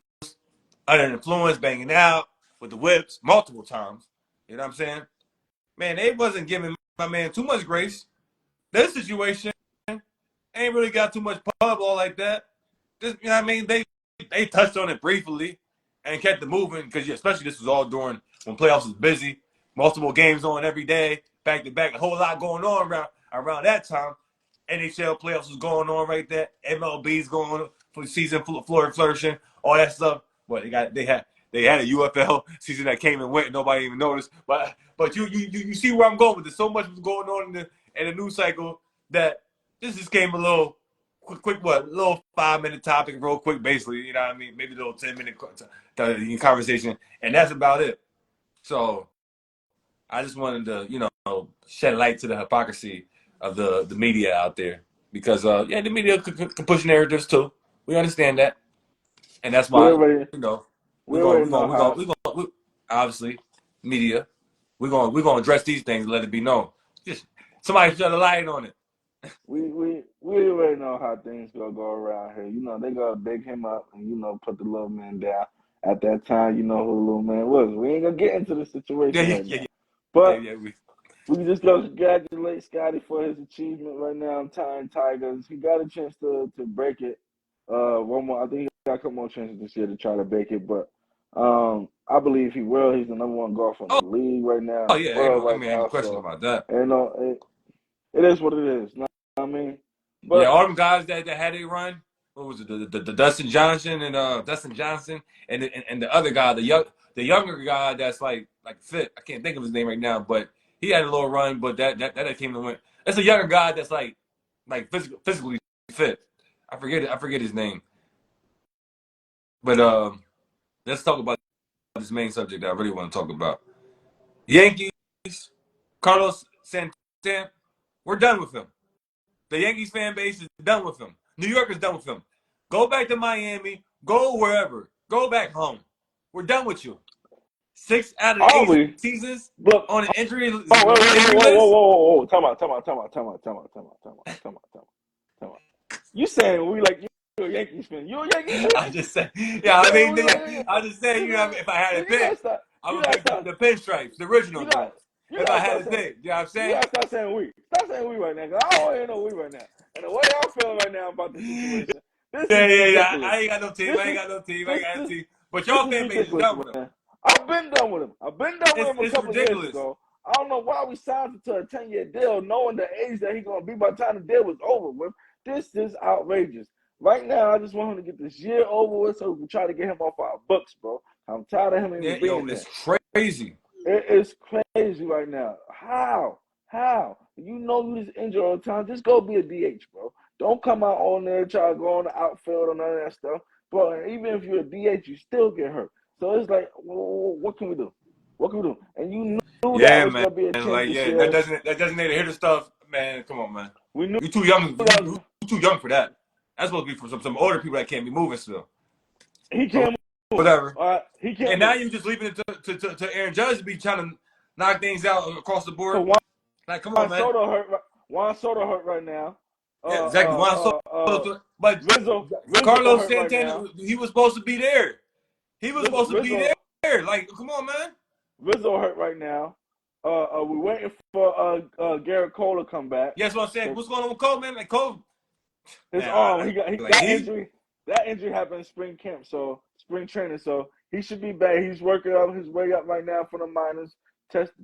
under influence, banging out with the whips multiple times. You know what I'm saying? Man, they wasn't giving my man too much grace. This situation ain't really got too much pub all like that. They touched on it briefly and kept it moving because especially this was all during when playoffs was busy, multiple games on every day, back to back, a whole lot going on around that time. NHL playoffs was going on right there. MLB's going for season flourishing, all that stuff. But they had a UFL season that came and went, and nobody even noticed. But you see where I'm going with this. So much was going on in the news cycle that this just came a little quick little 5-minute topic, real quick, basically. You know what I mean? Maybe a little 10-minute conversation, and that's about it. So I just wanted to shed light to the hypocrisy of the media out there because the media can push narratives too. We understand that, and that's why we obviously media we're gonna address these things, let it be known. Just somebody shed a light on it. we already know how things gonna go around here. They gonna big him up and put the little man down. At that time, you know who the little man was. We ain't gonna get into the situation right now. But we just gotta congratulate Scotty for his achievement right now in Tying Tigers. He got a chance to break it. One more. I think he got a couple more chances this year to try to break it, but I believe he will. He's the number one golfer in the league right now, Oh in the yeah, world right ain't now. no question So, about that. it is what it is. Know what I mean? Yeah, But all them guys that had a run. What was it? The Dustin Johnson and the other guy, the younger guy that's like fit. I can't think of his name right now, but he had a little run. But that came to win. It's a younger guy that's like physically fit. I forget his name. But let's talk about this main subject that I really want to talk about. Yankees, Carlos Santana. We're done with him. The Yankees fan base is done with him. New York is done with him. Go back to Miami. Go wherever. Go back home. We're done with you. 6 out of are 8 we? seasons Look. on an injury Whoa, list. whoa. Time out. You saying we like you a Yankees fan? You a Yankees I fan? just said, You yeah. I saying mean, we like I just said, if I had to you gotta pick, stop. I You would gotta pick stop. the pinstripes, the original You got. joints. You If I gotta had stop to saying. pick, you know what I'm You saying? gotta stop saying we. Stop saying we right now. Cause I don't even know we right now. And the way I'm feeling right now about this situation, this is Yeah. ridiculous. I ain't got no team. I ain't got no team. I ain't got no team. But your fan base is Ridiculous, done with him. man. I've been done with him. I've been done with him a It's couple years ridiculous. ago. I don't know why we signed him to a 10-year deal, knowing the age that he's gonna be by the time the deal was over with. This is outrageous. Right now, I just want him to get this year over with so we can try to get him off our books, bro. I'm tired of him even being there. It's crazy. It is crazy right now. How? You know you just injured all the time. Just go be a DH, bro. Don't come out on there try to go on the outfield or none of that stuff. Bro, even if you're a DH, you still get hurt. So it's like, well, what can we do? And you knew that Yeah, was man. gonna be a And change like, this yeah, year. that designated hitter stuff, man. Come on, man. We knew You too young. that You too young for that. That's supposed to be for some older people that can't be moving still. he But can't move. whatever. All right, he can't And now move. you just leaving it to Aaron Judge to be trying to knock things out across the board. So Like, come on, man. Juan Soto hurt right now. Yeah, exactly. But Rizzo Carlos hurt right Santana, now. he was supposed to be there. He was supposed to be Rizzo there. Like, come on, man. Rizzo hurt right now. We're waiting for Garrett Cole to come back. Yes, what I'm saying. What's going on with Cole, man? Like Cole, His man, arm, he got like that injury. That injury happened in spring camp, so spring training. So he should be back. He's working up his way up right now for the minors.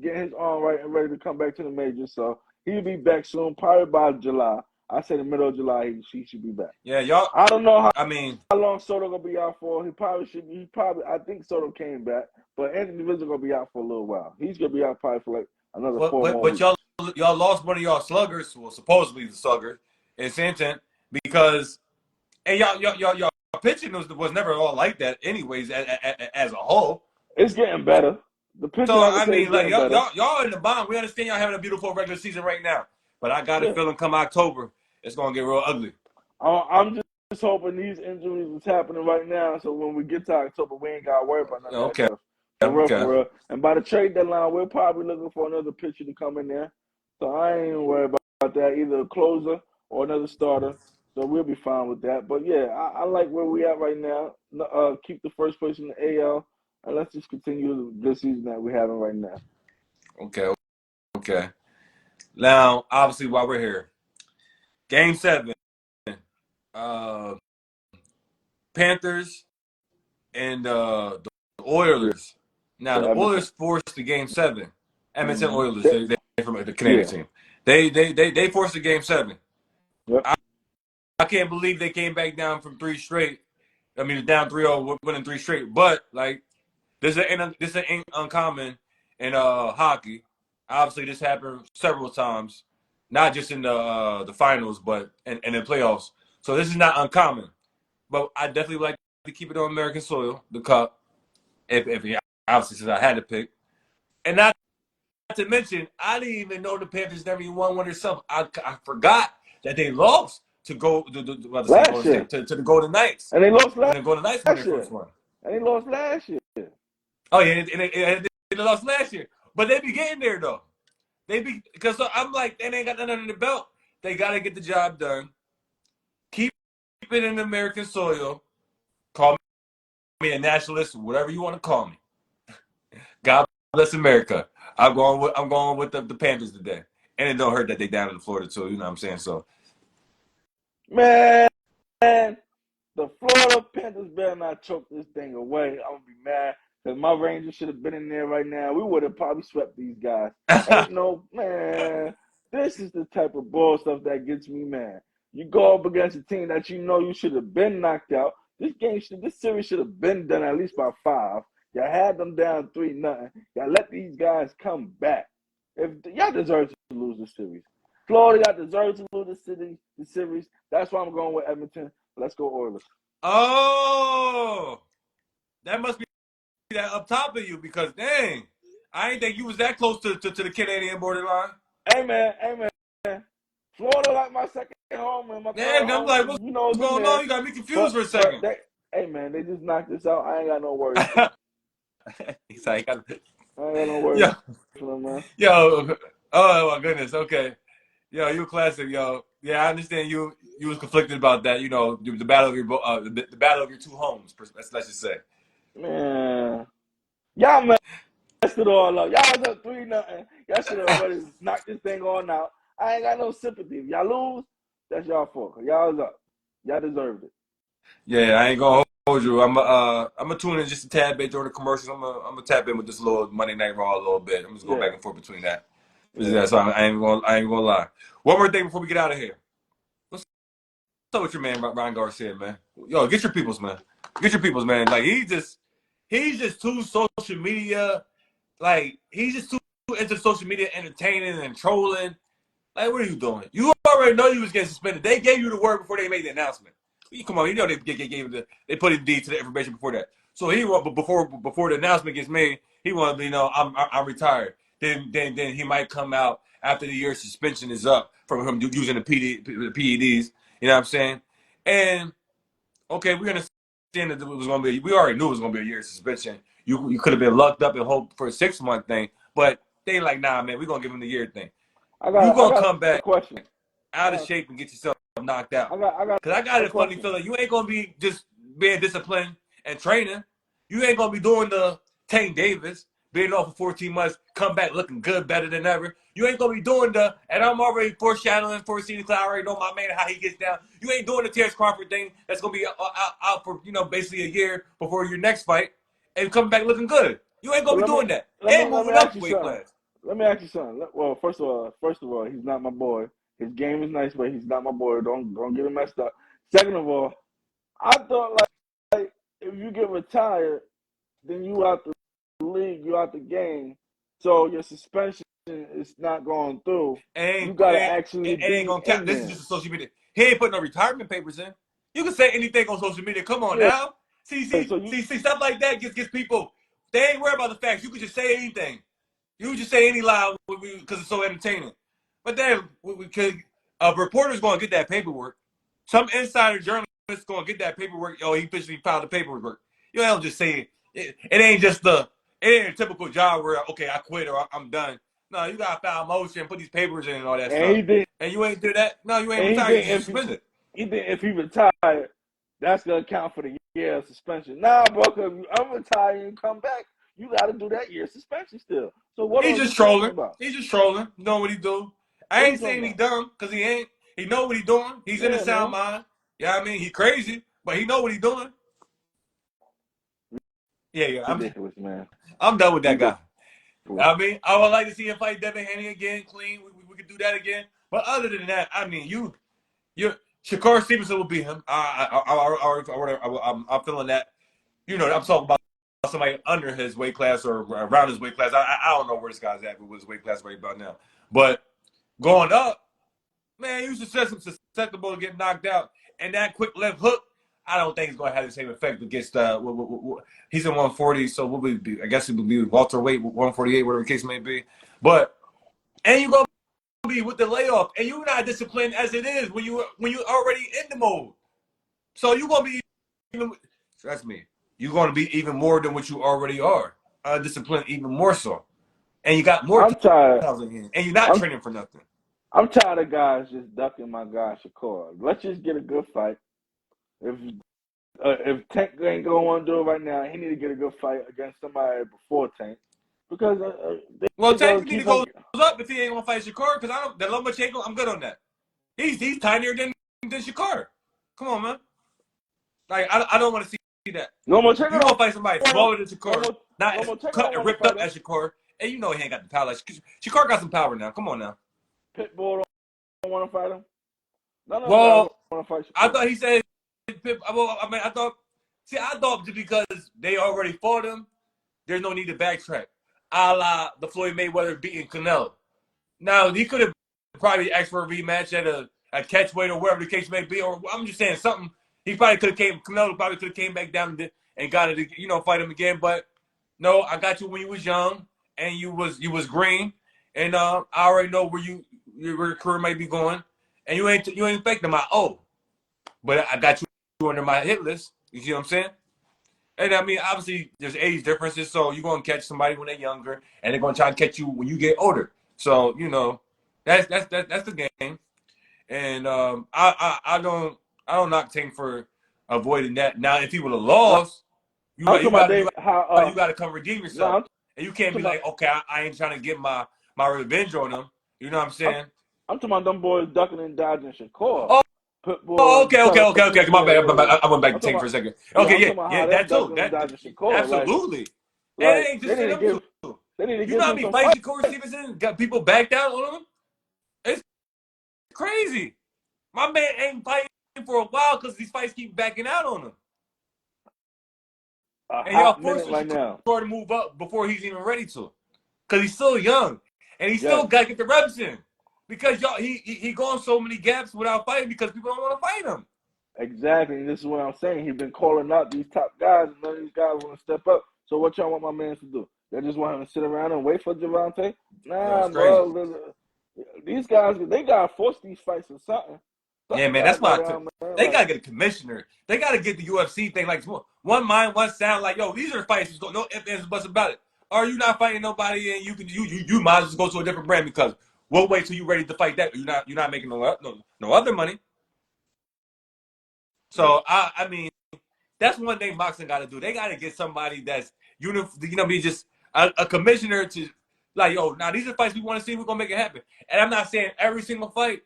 Getting his arm right and ready to come back to the majors. So he'll be back soon, probably by July. I say the middle of July, he should be back. Yeah, y'all. I don't know I mean, how long Soto gonna be out for. He probably should be. I think Soto came back, but Anthony Rizzo gonna be out for a little while. He's gonna be out probably for like another 4 more but weeks. y'all lost one of y'all sluggers, well, supposedly the slugger, in Santan, because and y'all pitching was never all like that, anyways, as a whole. It's getting better. The pitching, So I would I say, is mean, like getting better. y'all in the bottom. We understand y'all having a beautiful regular season right now, but I got a Yeah. feeling come October it's gonna get real ugly. I'm just hoping these injuries is happening right now, so when we get to October, we ain't got to worry about none of that Okay, stuff. For real, okay. for real. And by the trade deadline, we're probably looking for another pitcher to come in there. So I ain't even worried about that, either a closer or another starter. So we'll be fine with that. But yeah, I like where we at right now. Keep the first place in the AL, and let's just continue the good season that we're having right now. Okay. Now, obviously, while we're here, Game 7, uh, Panthers and the Oilers. Now, the Edmonton. Oilers forced the Game 7. Edmonton Mm-hmm. Oilers, they from the Canadian team. They forced the Game 7. Yep. I can't believe they came back down from 3 straight. I mean, down 3-0, winning 3 straight. But like, this ain't uncommon in hockey. Obviously, this happened several times, not just in the finals, but in the playoffs. So this is not uncommon. But I definitely would like to keep it on American soil, the cup. If obviously since I had to pick, and not to mention, I didn't even know the Panthers never even won one themselves. I forgot that they lost to Last year. To the Golden Knights, And they lost and the Golden Knights won their last year. first one. And they lost last year. Oh yeah, and they lost last year, but they be getting there though. They be because I'm like they ain't got nothing under the belt. They got to get the job done. Keep it in American soil. Call me a nationalist, whatever you want to call me. God bless America. I'm going with the Panthers today. And it don't hurt that they down in Florida too, you know what I'm saying? So Man, the Florida Panthers better not choke this thing away. I'm gonna be mad because my Rangers should have been in there right now. We would have probably swept these guys. Ain't no man. This is the type of bull stuff that gets me mad. You go up against a team that you know you should have been knocked out. This series should have been done at least by 5. You had them down 3-0. Y'all let these guys come back. If y'all deserve to lose the series. Florida, y'all deserve to lose the series. That's why I'm going with Edmonton. Let's go Oilers. oh, that must be that up top of you because dang, I ain't think you was that close to the Canadian borderline. Hey man. Florida like my second home and my third Damn, I'm home. like, And what's you know it's in going there. on? You got me confused for a But second. hey man, they just knocked this out. I ain't got no worries for them. He's like, I ain't got no worries yo, for them, man. yo, oh my goodness, okay. Yo, you a classic, yo. Yeah, I understand you was conflicted about that. You know, the battle of your the battle of your two homes. Let's just say. Man, y'all messed it all up. Y'all was up 3-0. Y'all should have already knocked this thing on out. I ain't got no sympathy. If y'all lose, that's y'all fault. Y'all was up. Y'all deserved it. Yeah, I ain't gonna hold you. I'm gonna tune in just a tad bit during the commercials. I'm gonna tap in with this little Monday Night Raw a little bit. I'm just going Yeah, back and forth between that. yeah. So I ain't gonna lie. One more thing before we get out of here. What's up with your man Ryan Garcia, man? Yo, get your peoples, man. Get your peoples, man. Like he's just too social media. Like he's just too into social media entertaining and trolling. Like, what are you doing? You already know you was getting suspended. They gave you the word before they made the announcement. Come on, you know they gave they put in deed to the information before that. So he before the announcement gets made, he wanted to, you know, I'm retired. Then he might come out after the year suspension is up from him using the PEDs. You know what I'm saying? And okay, we understand that it was going to be. We already knew it was going to be a year suspension. You could have been locked up and hope for a 6-month thing, but they like, nah, man, we're gonna give him the year thing. You I gonna got come a back question. out of shape and get yourself knocked out. I got Cause I got a a funny question. feeling you ain't gonna be just being disciplined and training. You ain't gonna be doing the Tank Davis, being off for 14 months, come back looking good, better than ever. You ain't gonna be doing and I'm already foreshadowing, foreseeing, because I already know my man, how he gets down. You ain't doing the Terrence Crawford thing that's gonna be out for, you know, basically a year before your next fight and coming back looking good. You ain't Well, gonna be doing that. And let me moving ask up you weight something. class. Let me ask you something. Well, first of all, he's not my boy. His game is nice, but he's not my boy. Don't get him messed up. Second of all, I thought like if you get retired, then you out the league, you out the game, so your suspension is not going through. You gotta actually It ain't be gonna count. in This is there. just a social media. He ain't putting no retirement papers in. You can say anything on social media. Come on Yeah. now. So you Stuff like that gets people. They ain't worried about the facts. You can just say anything. You just say any lie because it's so entertaining. But then a reporter's gonna get that paperwork. Some insider journalist gonna get that paperwork. Oh, he officially filed the paperwork. You don't just say it ain't just it ain't a typical job where okay I quit or I'm done. No, you gotta file a motion, put these papers in and all that and stuff. he did And you ain't do that. No, you ain't and he retired. did You just if suspended. if he retired, that's gonna count for the year of suspension. Nah, bro, cause I'm retired and come back, you got to do that year suspension still. So what He's are we just talking trolling. about? He's just trolling. You know what he do. I What are you ain't talking saying he about? dumb because he ain't. He know what he doing. He's in a Yeah, sound man. mind. Yeah, I mean he crazy, but he know what he doing. Yeah. Ridiculous, man. I'm done with that Ridiculous. guy. I mean, I would like to see him fight Devin Haney again, clean. We could do that again. But other than that, I mean, you, Shakar Stevenson will beat him. I'm feeling that. You know, I'm talking about somebody under his weight class or around his weight class. I don't know where this guy's at with his weight class right about now. But going up, man, you susceptible to get knocked out. And that quick left hook, I don't think it's going to have the same effect against he's in 140, so what would be? I guess it would be Walter weight, 148, whatever the case may be. But and you're gonna be with the layoff, and you're not disciplined as it is when you already in the mode. So you're gonna be even. Trust me, you're gonna be even more than what you already are. Disciplined even more so, and you got more I'm tired. cows in here, and you're not I'm training for nothing. I'm tired of guys just ducking my guy Shakur. Let's just get a good fight. If Tank ain't gonna want to do it right now, he need to get a good fight against somebody before Tank, because Well, they gonna Tank need to keep go on. up if he ain't gonna fight Shakur, because I don't. The Lomachenko, I'm good on that. He's tinier than Shakur. Come on, man. Like I don't want to see that. If Lomachenko you gonna don't fight somebody want smaller than Shakur, to. not as Lomachenko cut don't and want to ripped fight up him. as Shakur, and you know he ain't got the power. Like Shakur got some power now. Come on now. Pitbull don't want to fight him. None of them guys Well, want to fight I Shakur. thought he said. Well, I mean, I thought. See, I thought just because they already fought him, there's no need to backtrack. A la the Floyd Mayweather beating Canelo. Now he could have probably asked for a rematch at a catch weight or wherever the case may be. Or I'm just saying something. He probably could have came. Canelo probably could have came back down and got it. Fight him again. But no, I got you when you was young and you was green, and I already know where your career might be going, and you ain't thinking about but I got you under my hit list. You see what I'm saying? And I mean, obviously, there's age differences, so you're gonna catch somebody when they're younger, and they're gonna try to catch you when you get older. So that's the game. And I don't knock Tank for avoiding that. Now, if he would have lost, you I'm got talking you about got you how. got to come redeem No, yourself, and you can't talking be about like, okay, I ain't trying to get my revenge on him. You know what I'm I'm, saying? I'm talking about them boys ducking and dodging Shakur. Oh, Pitbull and okay, okay, Tucker. okay, okay. My bad. I went back I'm to talking Tank for a about second. yeah. Okay, I'm talking about yeah, how they that too. ducking and That dodging Shakur. absolutely. And it Like ain't just for them two. they need to You know give how him many some fights fight. Shakur Stevenson got people backed out on him? It's crazy. My man ain't fighting for a while because these fights keep backing out on him. A And y'all hot minute forcing right now. Shakur to move up before he's even ready to. Because he's still young. And he Yes, still got to get the reps in. Because y'all he gone so many gaps without fighting because people don't want to fight him. exactly. And this is what I'm saying. He's been calling out these top guys, and none of these guys want to step up. So what y'all want my man to do? They just want him to sit around and wait for Javante? Yo, Nah, it's crazy. bro. These guys, they gotta force these fights or something. Yeah, Something man, gotta that's go why down, man. they Like, gotta get a commissioner. They gotta get the UFC thing like one mind, one sound. Like, yo, these are the fights. No ifs, ands, buts about it. Are you not fighting nobody, and you might as well go to a different brand because we'll wait till you're ready to fight that. You're not making no other money. So I mean, that's one thing boxing got to do. They got to get somebody that's be just a commissioner to like, yo, now these are fights we want to see. We're gonna make it happen. And I'm not saying every single fight,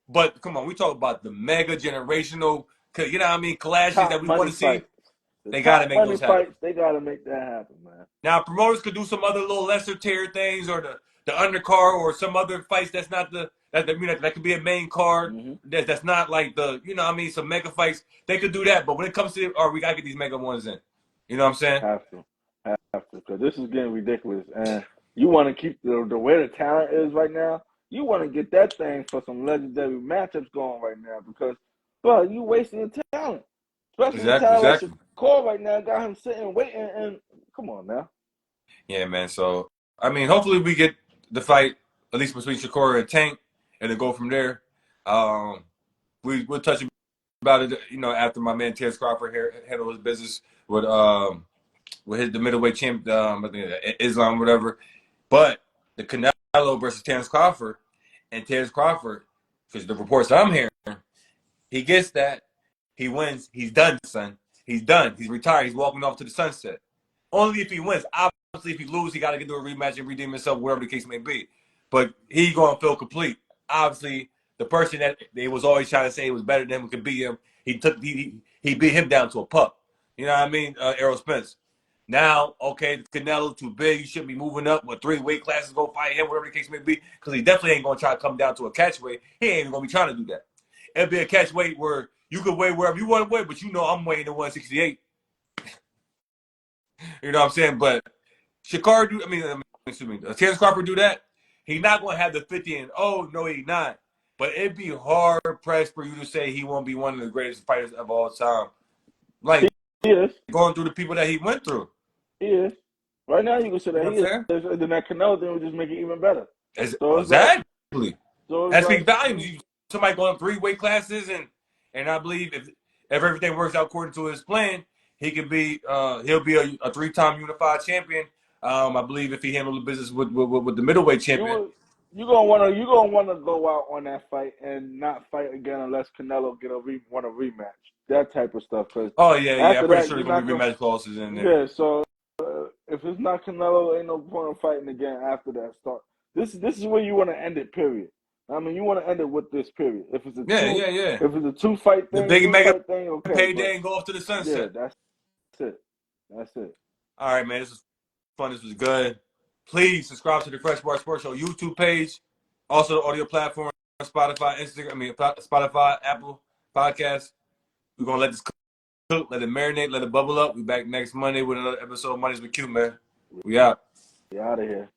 but come on, we talk about the mega generational, clashes that top we want money to see. fights. The They got to top make money those happen. fights, they gotta make that happen, man. Now promoters could do some other little lesser tier things or the undercard or some other fights that's not that could be a main card Mm-hmm. that's not like some mega fights. They could do that, but when it comes to we gotta get these mega ones in. You know what I'm saying? Have to, because this is getting ridiculous. And you want to keep the way the talent is right now. You want to get that thing for some legendary matchups going right now, because, bro, you wasting your talent, especially a Exactly, talent like exactly. Shakur right now. Got him sitting waiting, and come on now. Yeah, man. So I mean, hopefully we get the fight at least between Shakur and Tank, and then go from there. Um, we'll touch about it, after my man Terrence Crawford handled his business with the middleweight champ, I think Islam, whatever. But the Canelo versus Terrence Crawford, and Terrence Crawford, because the reports that I'm hearing, he gets that, he wins, he's done, son. He's done. He's retired. He's walking off to the sunset. Only if he wins. Obviously, if he loses, he got to get to a rematch and redeem himself, wherever the case may be. But he going to feel complete. Obviously, the person that they was always trying to say was better than him could beat him. He beat him down to a pup. You know what I mean? Errol Spence. Now, okay, Canelo too big. You shouldn't be moving up with 3 weight classes. Go fight him, whatever the case may be, because he definitely ain't gonna try to come down to a catch weight. He ain't even gonna be trying to do that. It'll be a catch weight where you could weigh wherever you want to weigh, but I'm weighing at 168. You know what I'm saying? But Shakar excuse me, Terrence Crawford do that. He's not going to have the 50 and no, he's not. But it'd be hard pressed for you to say he won't be one of the greatest fighters of all time. Like He is. going through the people that he went through. He is. Right now, you can say You know that what he I'm is. saying? And then that Canelo thing would just make it even better. So it's like, Exactly. That speaks volumes. Somebody going 3 weight classes, and I believe if everything works out according to his plan, he'll be a 3-time unified champion. I believe if he handled the business with the middleweight you champion, would. you gonna wanna go out on that fight and not fight again unless Canelo want a rematch. That type of stuff. Because Oh yeah. I'm after pretty that, sure you're there's gonna not be gonna. rematch clauses in there. Yeah. So if it's not Canelo, ain't no point in fighting again after that start. This is where you want to end it. Period. I mean, you want to end it with this period. If it's a Yeah. if it's a two fight The thing, big mega okay. But payday and go off to the yeah, sunset. that's it. That's it. All right, man. This was fun. This was good. Please subscribe to the Fresh Bar Sports Show YouTube page. Also, the audio platform, Spotify, Instagram, Spotify, Apple Podcasts. We're going to let this cook, let it marinate, let it bubble up. We back next Monday with another episode of Mondays with Q, man. We out. We out of here.